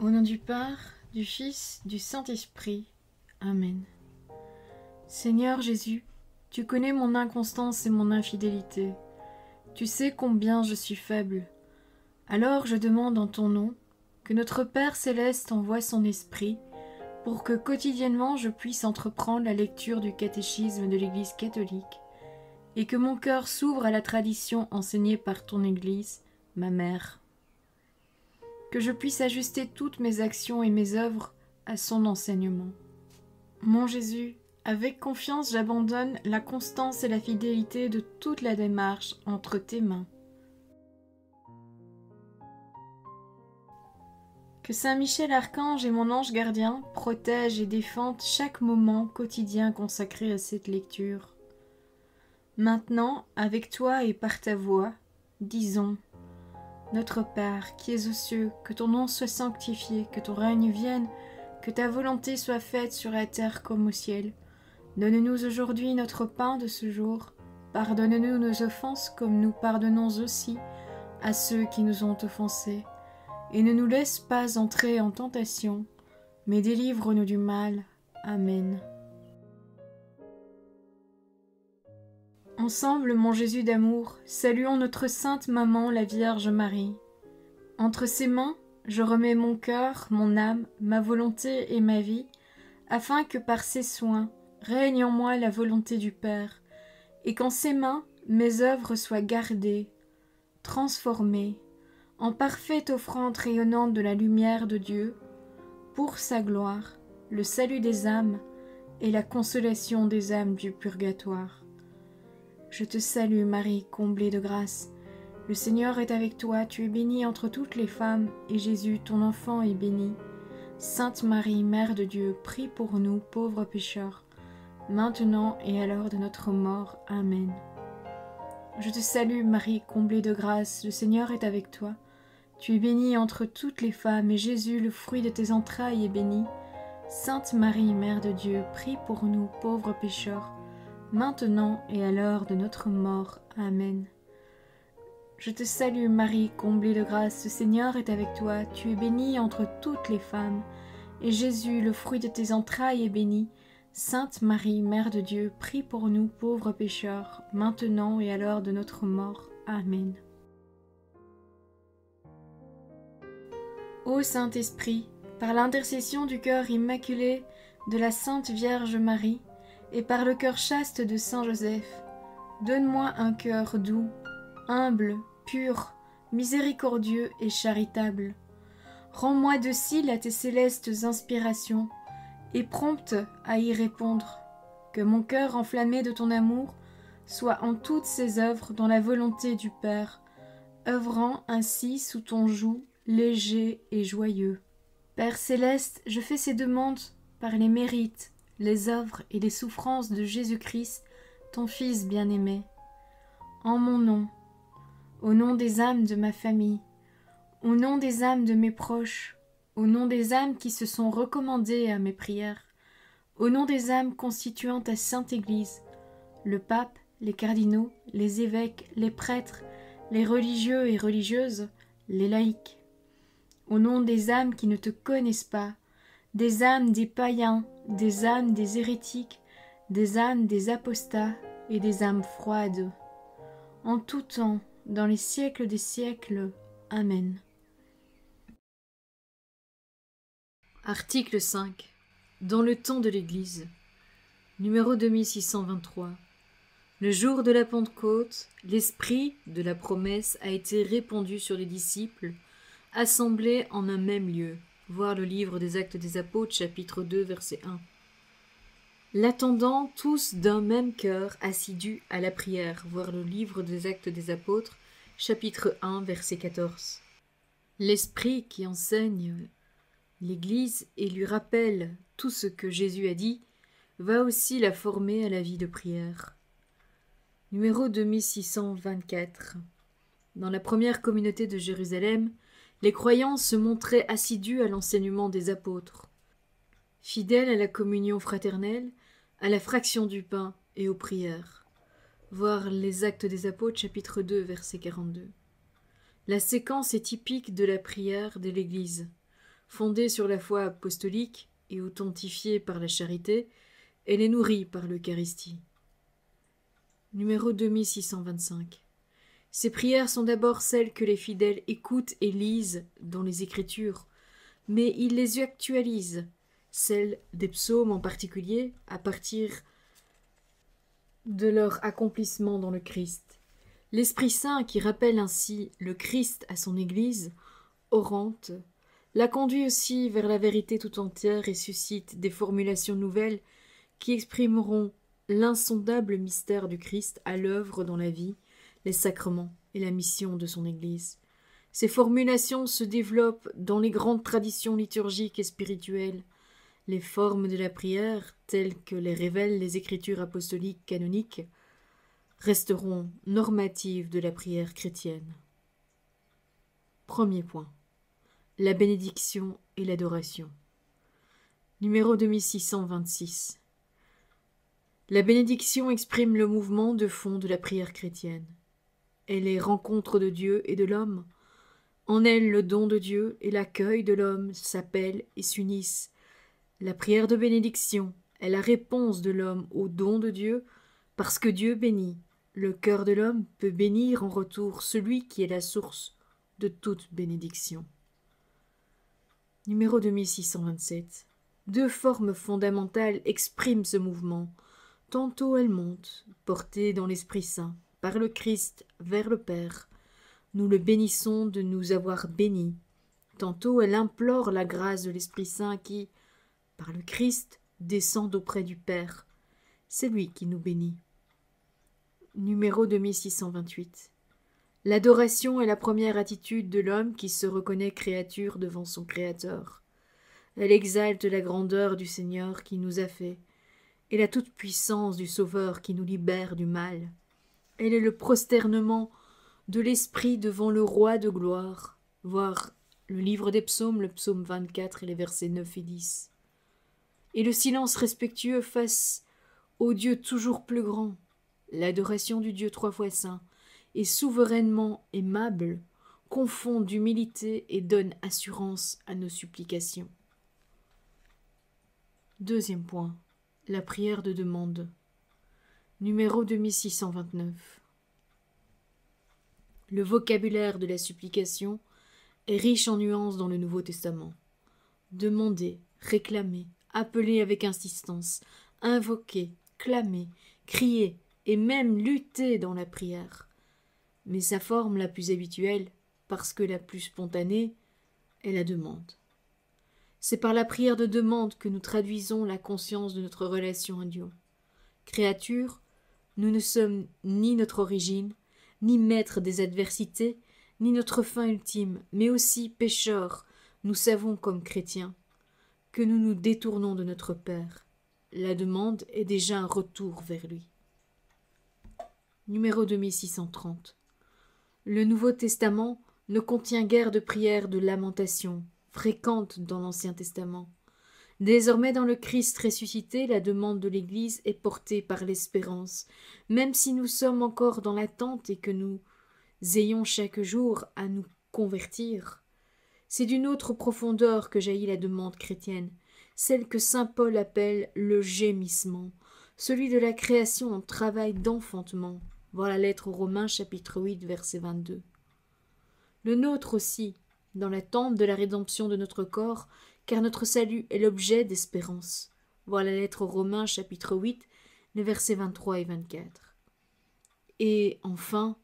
Au nom du Père, du Fils, du Saint-Esprit. Amen. Seigneur Jésus, tu connais mon inconstance et mon infidélité. Tu sais combien je suis faible. Alors je demande en ton nom que notre Père céleste envoie son Esprit pour que quotidiennement je puisse entreprendre la lecture du catéchisme de l'Église catholique et que mon cœur s'ouvre à la tradition enseignée par ton Église, ma mère. Que je puisse ajuster toutes mes actions et mes œuvres à son enseignement. Mon Jésus, avec confiance j'abandonne la constance et la fidélité de toute la démarche entre tes mains. Que Saint Michel Archange et mon ange gardien protègent et défendent chaque moment quotidien consacré à cette lecture. Maintenant, avec toi et par ta voix, disons: Notre Père, qui es aux cieux, que ton nom soit sanctifié, que ton règne vienne, que ta volonté soit faite sur la terre comme au ciel. Donne-nous aujourd'hui notre pain de ce jour. Pardonne-nous nos offenses comme nous pardonnons aussi à ceux qui nous ont offensés. Et ne nous laisse pas entrer en tentation, mais délivre-nous du mal. Amen. Ensemble, mon Jésus d'amour, saluons notre sainte maman, la Vierge Marie. Entre ses mains, je remets mon cœur, mon âme, ma volonté et ma vie, afin que par ses soins règne en moi la volonté du Père, et qu'en ses mains mes œuvres soient gardées, transformées, en parfaite offrande rayonnante de la lumière de Dieu, pour sa gloire, le salut des âmes et la consolation des âmes du purgatoire. Je te salue Marie, comblée de grâce. Le Seigneur est avec toi, tu es bénie entre toutes les femmes, et Jésus, ton enfant, est béni. Sainte Marie, Mère de Dieu, prie pour nous, pauvres pécheurs, maintenant et à l'heure de notre mort. Amen. Je te salue Marie, comblée de grâce, le Seigneur est avec toi. Tu es bénie entre toutes les femmes, et Jésus, le fruit de tes entrailles, est béni. Sainte Marie, Mère de Dieu, prie pour nous, pauvres pécheurs, maintenant et à l'heure de notre mort. Amen. Je te salue Marie, comblée de grâce, le Seigneur est avec toi, tu es bénie entre toutes les femmes, et Jésus, le fruit de tes entrailles, est béni. Sainte Marie, Mère de Dieu, prie pour nous pauvres pécheurs, maintenant et à l'heure de notre mort. Amen. Ô Saint-Esprit, par l'intercession du cœur immaculé de la Sainte Vierge Marie, et par le cœur chaste de Saint Joseph, donne-moi un cœur doux, humble, pur, miséricordieux et charitable. Rends-moi docile à tes célestes inspirations, et prompte à y répondre. Que mon cœur enflammé de ton amour soit en toutes ses œuvres dans la volonté du Père, œuvrant ainsi sous ton joug léger et joyeux. Père céleste, je fais ces demandes par les mérites, les œuvres et les souffrances de Jésus-Christ, ton Fils bien-aimé. En mon nom, au nom des âmes de ma famille, au nom des âmes de mes proches, au nom des âmes qui se sont recommandées à mes prières, au nom des âmes constituant ta Sainte Église, le pape, les cardinaux, les évêques, les prêtres, les religieux et religieuses, les laïcs, au nom des âmes qui ne te connaissent pas, des âmes des païens, des âmes des hérétiques, des âmes des apostats et des âmes froides. En tout temps, dans les siècles des siècles. Amen. Article 5. Dans le temps de l'Église. Numéro 2623. Le jour de la Pentecôte, l'esprit de la promesse a été répandu sur les disciples, assemblés en un même lieu. Voir le livre des Actes des Apôtres, chapitre 2, verset 1. L'attendant tous d'un même cœur assidus à la prière. Voir le livre des Actes des Apôtres, chapitre 1, verset 14. L'Esprit qui enseigne l'Église et lui rappelle tout ce que Jésus a dit, va aussi la former à la vie de prière. Numéro 2624. Dans la première communauté de Jérusalem, les croyants se montraient assidus à l'enseignement des apôtres, fidèles à la communion fraternelle, à la fraction du pain et aux prières. Voir les Actes des Apôtres, chapitre 2, verset 42. La séquence est typique de la prière de l'Église. Fondée sur la foi apostolique et authentifiée par la charité, elle est nourrie par l'Eucharistie. Numéro 2625. Ces prières sont d'abord celles que les fidèles écoutent et lisent dans les Écritures, mais ils les actualisent, celles des psaumes en particulier, à partir de leur accomplissement dans le Christ. L'Esprit Saint, qui rappelle ainsi le Christ à son Église, orante, la conduit aussi vers la vérité tout entière et suscite des formulations nouvelles qui exprimeront l'insondable mystère du Christ à l'œuvre dans la vie, les sacrements et la mission de son Église. Ces formulations se développent dans les grandes traditions liturgiques et spirituelles. Les formes de la prière, telles que les révèlent les Écritures apostoliques canoniques, resteront normatives de la prière chrétienne. Premier point. La bénédiction et l'adoration. Numéro 2626. La bénédiction exprime le mouvement de fond de la prière chrétienne. Elle est rencontre de Dieu et de l'homme. En elle, le don de Dieu et l'accueil de l'homme s'appellent et s'unissent. La prière de bénédiction est la réponse de l'homme au don de Dieu, parce que Dieu bénit. Le cœur de l'homme peut bénir en retour celui qui est la source de toute bénédiction. Numéro 2627. Deux formes fondamentales expriment ce mouvement. Tantôt elle monte, portée dans l'Esprit Saint, par le Christ vers le Père. Nous le bénissons de nous avoir bénis. Tantôt elle implore la grâce de l'Esprit Saint qui, par le Christ, descend auprès du Père. C'est lui qui nous bénit. Numéro 2628. L'adoration est la première attitude de l'homme qui se reconnaît créature devant son Créateur. Elle exalte la grandeur du Seigneur qui nous a fait, et la toute-puissance du Sauveur qui nous libère du mal. Elle est le prosternement de l'esprit devant le Roi de gloire, voir le livre des psaumes, le psaume 24 et les versets 9 et 10. Et le silence respectueux face au Dieu toujours plus grand, l'adoration du Dieu trois fois saint, est souverainement aimable, confond d'humilité et donne assurance à nos supplications. Deuxième point, la prière de demande. Numéro 2629. Le vocabulaire de la supplication est riche en nuances dans le Nouveau Testament. Demander, réclamer, appeler avec insistance, invoquer, clamer, crier et même lutter dans la prière. Mais sa forme la plus habituelle, parce que la plus spontanée, est la demande. C'est par la prière de demande que nous traduisons la conscience de notre relation à Dieu. Créature, nous ne sommes ni notre origine, ni maîtres des adversités, ni notre fin ultime, mais aussi pécheurs, nous savons comme chrétiens, que nous nous détournons de notre Père. La demande est déjà un retour vers lui. Numéro 2630. Le Nouveau Testament ne contient guère de prières de lamentation, fréquentes dans l'Ancien Testament. Désormais dans le Christ ressuscité, la demande de l'Église est portée par l'espérance, même si nous sommes encore dans l'attente et que nous ayons chaque jour à nous convertir. C'est d'une autre profondeur que jaillit la demande chrétienne, celle que saint Paul appelle le gémissement, celui de la création en travail d'enfantement. Voir la lettre aux Romains, chapitre 8, verset 22. Le nôtre aussi, dans l'attente de la rédemption de notre corps, car notre salut est l'objet d'espérance. Voir la lettre aux Romains, chapitre 8, les versets 23 et 24. Et enfin,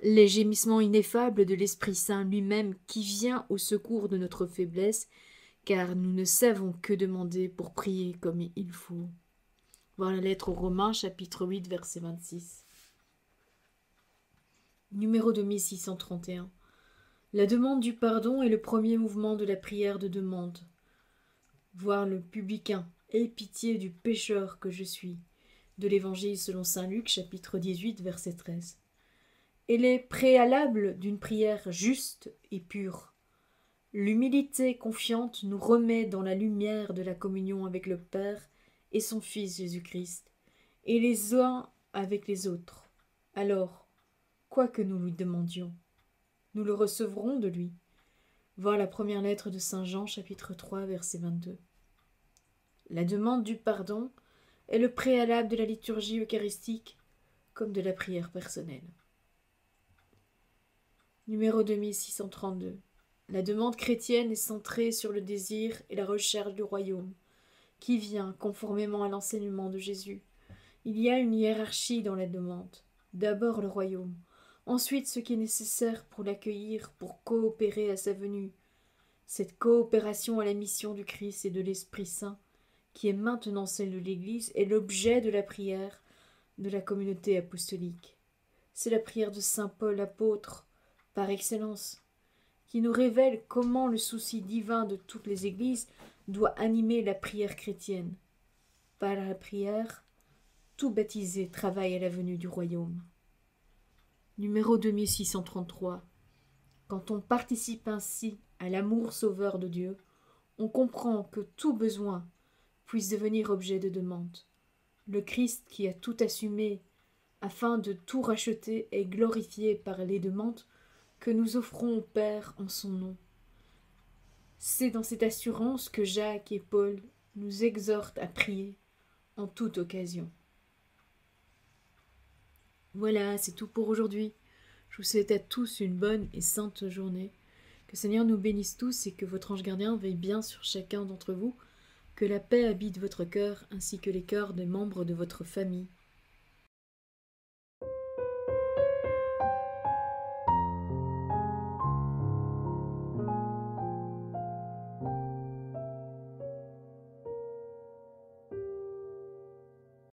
les gémissements ineffables de l'Esprit Saint lui-même qui vient au secours de notre faiblesse, car nous ne savons que demander pour prier comme il faut. Voir la lettre aux Romains, chapitre 8, verset 26. Numéro 2631. La demande du pardon est le premier mouvement de la prière de demande. Voir le publicain. Aie pitié du pécheur que je suis. De l'Évangile selon saint Luc, chapitre 18, verset 13. Elle est préalable d'une prière juste et pure. L'humilité confiante nous remet dans la lumière de la communion avec le Père et son Fils Jésus-Christ, et les uns avec les autres. Alors, quoi que nous lui demandions, nous le recevrons de lui. Voir la première lettre de Saint Jean, chapitre 3, verset 22. La demande du pardon est le préalable de la liturgie eucharistique comme de la prière personnelle. Numéro 2632. La demande chrétienne est centrée sur le désir et la recherche du royaume, qui vient conformément à l'enseignement de Jésus. Il y a une hiérarchie dans la demande. D'abord le royaume, ensuite ce qui est nécessaire pour l'accueillir, pour coopérer à sa venue. Cette coopération à la mission du Christ et de l'Esprit Saint, qui est maintenant celle de l'Église, est l'objet de la prière de la communauté apostolique. C'est la prière de saint Paul apôtre, par excellence, qui nous révèle comment le souci divin de toutes les églises doit animer la prière chrétienne. Par la prière, tout baptisé travaille à la venue du royaume. Numéro 2633. Quand on participe ainsi à l'amour sauveur de Dieu, on comprend que tout besoin puisse devenir objet de demande. Le Christ qui a tout assumé afin de tout racheter est glorifié par les demandes que nous offrons au Père en son nom. C'est dans cette assurance que Jacques et Paul nous exhortent à prier en toute occasion. Voilà, c'est tout pour aujourd'hui. Je vous souhaite à tous une bonne et sainte journée. Que le Seigneur nous bénisse tous et que votre ange gardien veille bien sur chacun d'entre vous. Que la paix habite votre cœur ainsi que les cœurs des membres de votre famille.